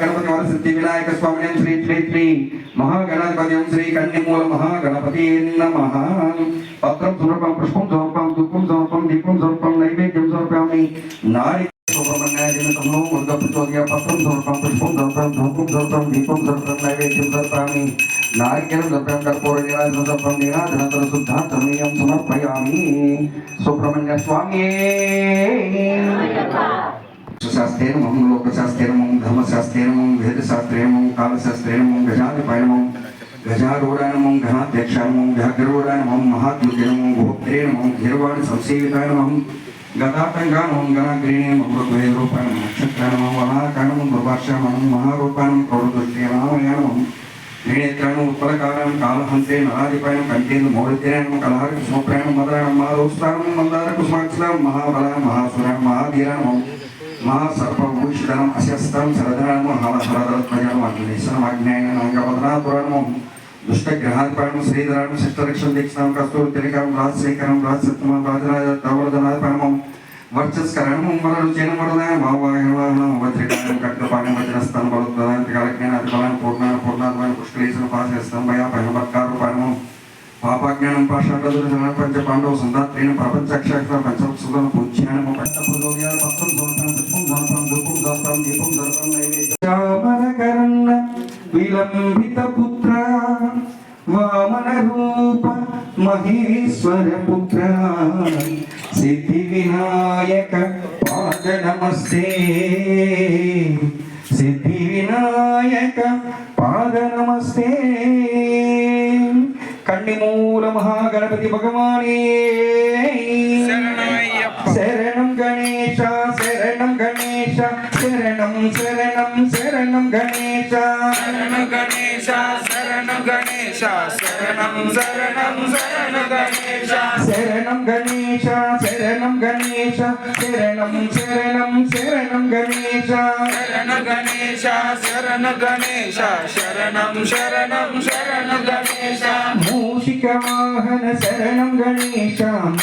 गणपति वरसिद्धि विनायक स्वामी श्री श्री श्री महागणाधिपति श्री कन्निमूल महागणपति नमः। पत्रं समर्पयामि, पुष्पं समर्पयामि, धूपं समर्पयामि, दीपं समर्पयामि, नैवेद्यं समर्पयामि। नारी सुब्रह्मण्याय तमो मुर्गा प्रचोदयामि। पत्रं समर्पयामि, पुष्पं समर्पयामि, धूपं समर्पयामि, दीपं समर्पयामि, नैवेद्यं समर्पयामि। नारिकेलं समर्पयामि, कर्पूरनीराजनं समर्पयामि, नीराजनानन्तरं शुद्धाचमनीयं समर्पयामि। सुब्रह्मण्य स्वामी शास्त्रेण मम लोकशास्त्रेण मम धर्मशास्त्रेण मम वेदशास्त्रेण मम कालशास्त्रेण मम गजाधिपाय मम गजारूढाय मम गणाध्यक्षाय मम व्याघ्रोढाय मम महाद्युतेन मम गोत्रेण मम गिरवाण संसेविताय मम गदातंगाय मम गणाग्रेणे मम ऋग्वेदरूपाय मम नक्षत्राय मम वनाकाय मम दुर्भाषाय मम महारूपाय मम प्रौढदृष्ट्याय मम त्रिनेत्राय मम उत्पलकाराय कालहंसे नराधिपाय कंठेन मौलितेन मम कलहार कुसुमप्राय मदराय महारोस्त्राय मम मंदार कुसुमाक्षराय महाबलाय महासुराय महाधीराय मम महासर्पभूषितम् अशस्त्रं शरधरं हलहरधरत्मजम् अग्निशरम् अग्नेयं अङ्गभद्रापुराणं दुष्टग्रहाधिपायं श्रीधरां शिष्टरक्षं दीक्षां कस्तूरितिलकं राजशेखरं राजसत्तमं राजराजतवरदनाधिपायं वर्चस्करणं वररुचेन वरदाय भावायणं वज्रकायं कट्टपायं वज्रस्तं बलोत्तदायं त्रिकालज्ञानाधिपायं पूर्णाद्वायं पुष्कलेशं पाशस्तं भयापयं वक्कारूपायं पापाज्ञानं पाषाणदुर्जनं पंचपाण्डव संधात्रेण प्रपंचक्षाक्षर पंचवत्सुदं पूज्यानं पट्टप्रचोदयामि। पत्रं समर्पयामि, पुष्पं समर्पयामि, धूपं समर्पयामि, दीपं समर्पयामि, नैवेद्यं श्यामलकर्ण विलम्बितपुत्र वामनरूप महेश्वरपुत्र सिद्धिविनायक पाद नमस्ते। सिद्धिविनायक पाद नमस्ते। कन्निमूल महागणपति भगवाने शरणं गणेश शरणं गणेश शरणं शरणं शरणं गणेश शरणं गणेश शरणं गणेश शरणं शरणं शरणं गणेश शरणं गणेश शरणं गणेश शरणं शरणं शरणं गणेश शरणं गणेश शरणं गणेश शरणं शरणं शरणं गणेश मूषिकवाहन शरणं गणेश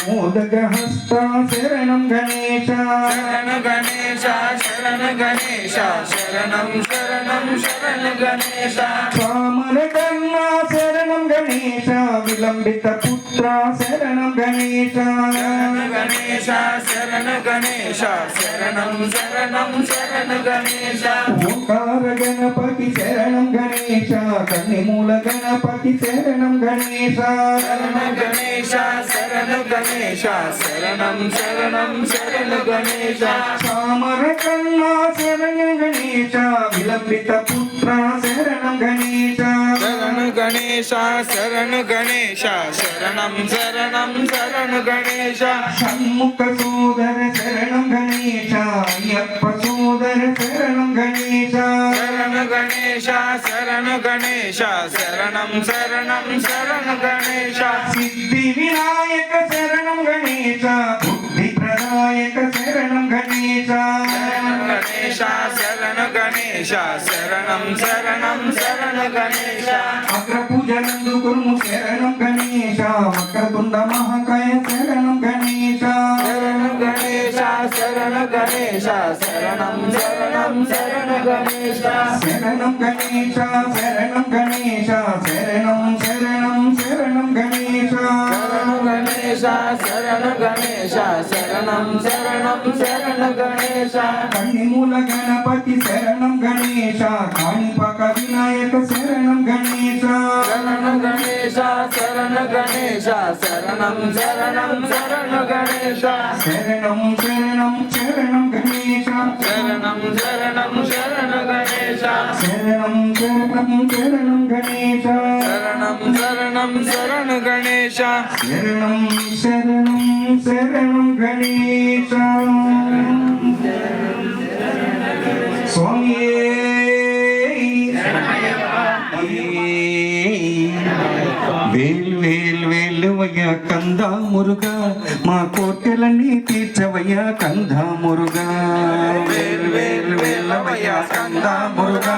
मोदकहस्त शरणं गणेश शरणं गणेश शरणं गणेश शरणं शरणं शरणं गणेश वामनकर्णा शरणं गणेश विलम्बितपुत्र शरणं गणेश शरणं गणेश शरणं गणेश शरणं शरणं शरणं गणेश ओंकार गणपति शरणं गणेश कन्निमूल गणपति शरणं गणेश शरणं गणेश शरणं गणेश शरणं शरणं शरणं गणेश चामरकर्णा शरणं गणेश विलम्बितपुत्र शरणं गणेश शरणं गणेश शरणं गणेश शरणं शरणं शरणं गणेश षण्मुख सोदर शरणं गणेश अय्यप्प सोदर शरणं गणेश शरणं गणेश शरणं गणेश शरणं शरणं शरणं गणेश सिद्धिविनायक शरणं गणेश बुद्धिप्रदायक शरणं गणेश शरणं गणेश शरणं गणेश शरणं शरणं शरणं गणेश अग्रपूजनं कुर्मु शरणं गणेश वक्रतुण्ड महाकाय शरणं गणेश शरणं गणेश शरणं गणेश शरणं शरणं शरणं गणेश शरणं गणेश शरणं गणेश शरणं शरणं शरणं गणेश शरणं गणेश शरणं गणेश शरणं शरणं शरणं गणेश कन्निमूल गणपति शरणं गणेश काणिपाक विनायक शरणं गणेश शरणं गणेश शरणं गणेश शरणं शरणं शरणं गणेश शरणं शरणं शरणं गणेश शरणं शरणं शरणं गणेश शरणं शरणं शरणं गणेश शरणं शरणं शरणं गणेश शरणं शरणं शरणं गणेश स्वामी వేలు వేలు వేలువయ్యా కందా మురుగా మా కోటెలన్నీ తీర్చవయ్యా కందా మురుగా వేలు వేలు వేలవయ్యా కందా మురుగా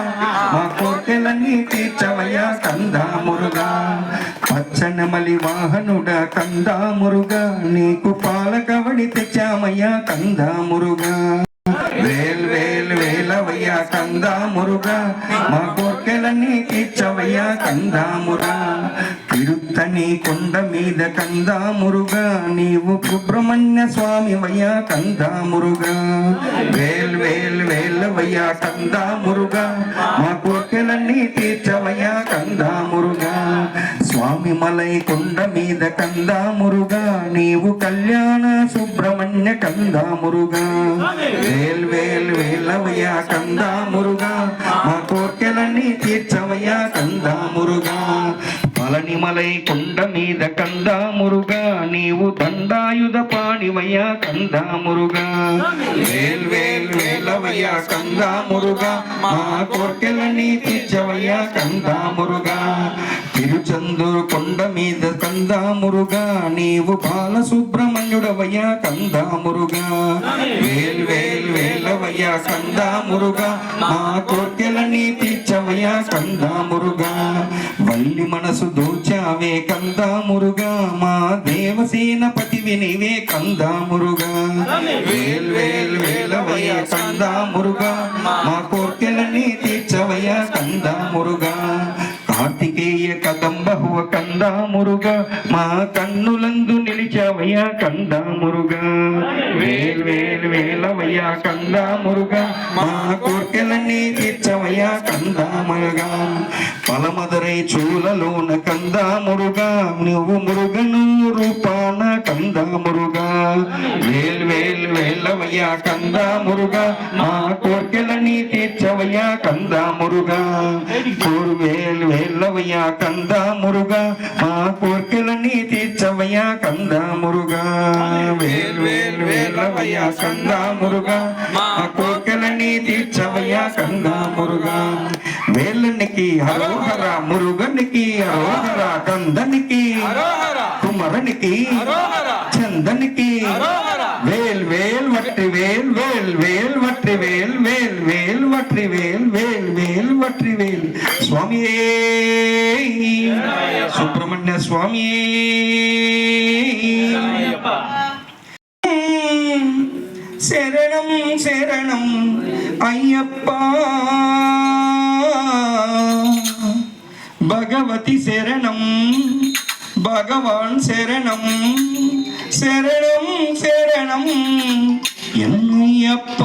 మా కోటెలన్నీ తీర్చవయ్యా కందా మురుగా పచ్చనమలి వాహనుడా కందా మురుగా నీకు పాలకవడి తెచ్చామయ్యా కందా మురుగా వేల్ వేల్ వేలవయ్యా కందా మురుగా మా కోర్కెలన్నీ తీర్చవయ్యా కందా మురుగా తిరుత్తని కొండ మీద కందా మురుగా నీవు సుబ్రహ్మణ్య స్వామి వయ్యా కందా మురుగా వేల్ వేల్ వేలవయ్యా కందా మురుగా మా కోర్కెలన్నీ తీర్చవయ్యా కందా మురుగా స్వామి మలై కొండ మీద కందా మురుగా నీవు కళ్యాణ సుబ్రహ్మణ్య కందా మురుగా వేల్ వేల్ వేలవయ్యా కందా మురుగా మా కోర్కెలన్నీ తీర్చవయ్యా కందా మురుగా పళనిమలై కొండ మీద కందా మురుగా నీవు దండాయుధ పాణివయ్యా కందా మురుగా వేల్ వేల్ వేలవయ్యా కందా మురుగా మా కోర్కెలన్నీ తీర్చవయ్యా కందా మురుగా తిరుచందూరు కొండ మీద కందా మురుగా నీవు బాల సుబ్రహ్మణ్యుడవయ్యా కందా మురుగా వేల్ వేల్ వేలవయ్యా కందా మురుగా మా కోర్కెలన్నీ తీర్చవయ్యా కందా మురుగా వల్లి మనసు దోచావే కందా మురుగా మా దేవసేనపతివి నీవే కందా మురుగా వేల్ వేల్ వేలవయ్యా కందా మురుగా మా కోర్కెలన్నీ తీర్చవయ్యా కందా మురుగా కార్తికేయ కదంబహువ కందా మురుగా మా కన్నులందు నిలిచావయ్యా కందా మురుగా వేల్ వేల్ వేలవయ్యా కందా మురుగా మా కోర్కెలన్నీ తీర్చవయ్యా కందా మురుగా పలమదరై చూలలోన కందా మురుగా నువ్వు మురుగను రూపాన కందా మురుగా వేల్ వేల్ వేలవయ్యా కందా మురుగా మా కోర్కెలన్నీ తీర్చవయ్యా కందా మురుగా కోరు వేల్ వేలవయ్యా కందా మురుగా మా కోర్కెలన్నీ తీర్చవయ్యా కందా మురుగా వేల్ వేల్ వేలవయ్యా కందా మురుగా మా కోర్కెలన్నీ తీర్చవయ్యా కందా మురుగా వేలనికి హరోహర మురుగనికి హరోహర కందనికి కుమరనికి చందనికి వేల్ వేల్ వట్టి వేల్ వేల్ వేల్ వట్టి వేల్ వేల్ వేల్ వట్టి వేల్ వేల్ వేల్ వట్టి వేల్ స్వామి సుబ్రహ్మణ్య స్వామి శరణం శరణం అయ్యప్ప భగవతి శరణం భగవాన్ శరణం శరణం శరణం ఎన్నయ్యప్ప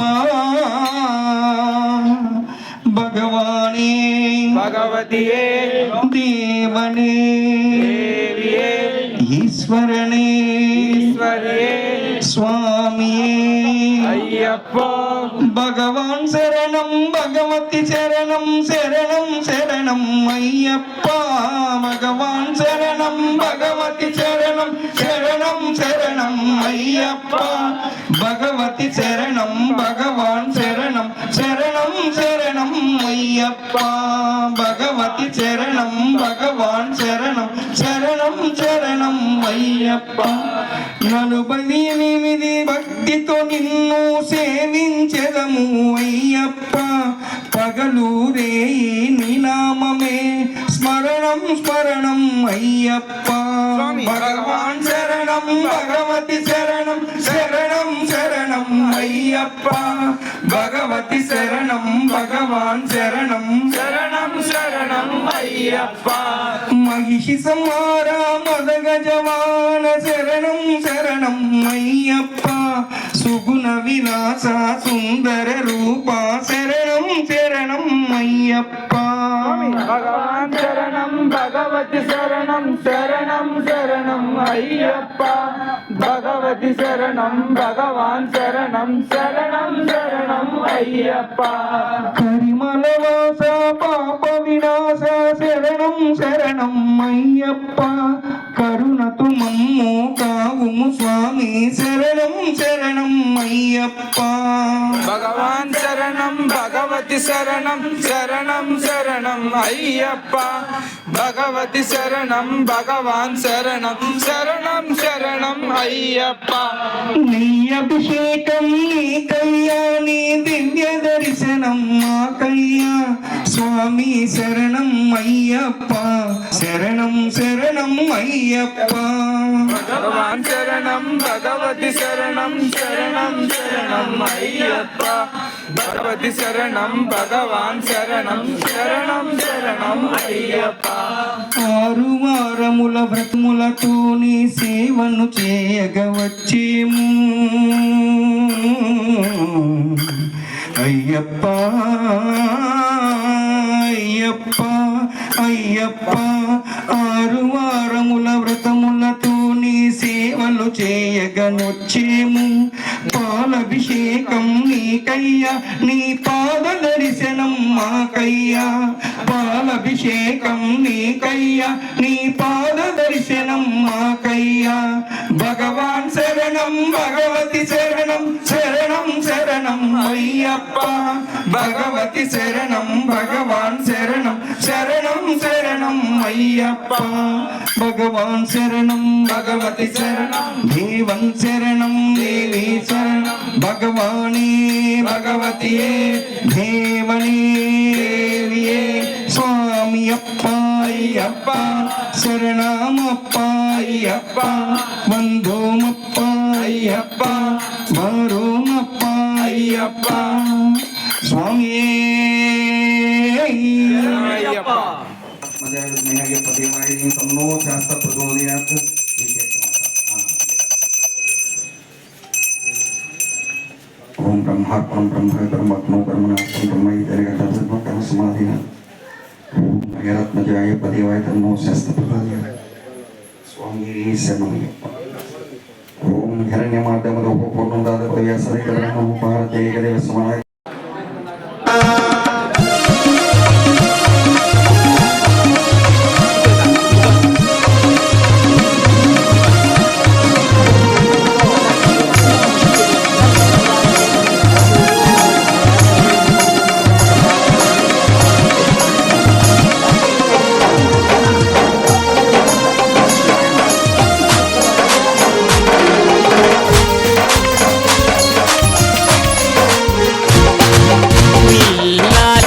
భగవానే భగవతియే దేవనే దేవియే ఈశ్వరనే ఈశ్వరియే స్వామియే అయ్యప్ప భగవాన్ శరణం భగవతి శరణం శరణం శరణం అయ్యప్ప భగవాన్ శరణం భగవతి శరణం శరణం శరణం అయ్యప్ప భగవతి శరణం భగవాన్ శరణం శరణం శరణం అయ్యప్ప భగవతి శరణం భగవాన్ శరణం శరణం శరణం అయ్యప్ప 48 భక్తితో నిన్ను సేవించెదము అయ్యప్ప పగలూరే నీ నామమే స్మరణం స్మరణం అయ్యప్ప భగవాన్ శరణం భగవతి శరణం శరణం శరణం అయ్యప్ప భగవతి శరణం భగవాన్ శరణం శరణం శరణం అయ్యప్ప మహిషి సంహార మదగజవాన శరణం శరణం అయ్యప్ప సుగుణ విలాస సుందర రూప శరణం శరణం అయ్యప్ప భగవాన్ శరణం భగవతి శరణం శరణం శరణం అయ్యప్ప భగవతి శరణం భగవాన్ శరణం శరణం శరణం అయ్యప్ప కరిమల వాస పాప వినాశ శరణం శరణం అయ్యప్ప కరుణతు మమ్ము కావుము స్వామి శరణం శరణం అయ్యప్ప భగవాన్ శరణం భగవతి శరణం శరణం శరణం అయ్యప్ప భగవతి శరణం భగవాన్ శరణం శరణం శరణం అయ్యప్ప నీ అభిషేకం నీ కళ్యాణి దివ్య దర్శనం మాకయ్యా స్వామి స్వామి శరణం అయ్యప్ప శరణం శరణం అయ్యప్ప భగవాన్ శరణం భగవతి శరణం శరణం శరణం అయ్యప్ప భగవతి శరణం భగవాన్ శరణం శరణం శరణం అయ్యప్ప ఆరు వారముల వ్రతములతో నీ సేవను చేయగవచ్చేము అయ్యప్ప అయ్యప్ప అయ్యప్ప ఆరు వారముల వ్రతములతో నీ సేవలు చేయగనొచ్చేము పాలభిషేకం నీకయ్యా నీ పాద దర్శనం మాకయ్యా పాలభిషేకం నీకయ్యా నీ పాద దర్శనం మాకయ్యా భగవాన్ శరణం భగవతి శరణం శరణం శరణం అయ్యప్ప భగవతి శరణం భగవాన్ శరణం శరణం శరణం అయ్యప్ప భగవాన్ శరణం భగవతి శరణం దేవం శరణం దేవి శరణం భగవానే భగవతియే దేవనే దేవియే స్వామి అప్ప అయ్యప్ప శరణమప్ప అయ్యప్ప బంధుమప్ప అయ్యప్ప వరుమప్ప అయ్యప్ప స్వామియే అయ్యప్ప मजागे पतिवाणी तन्नो शास्त्र प्रचोदयात् ओम ब्रह्मार्पणं ब्रह्म कर्मत्नो कर्मणार्थं ब्रह्मैव जगतः कर्म समाधिना ओम यरत्नजाय पतिवाय तन्नो शास्त्र प्रचोदयात् स्वामी शरणमయ్యప్ప ओम हिरण्यमाध्यमदो पूर्णं दादपदया सदैव ब्रह्मोपारते एकदेव समाय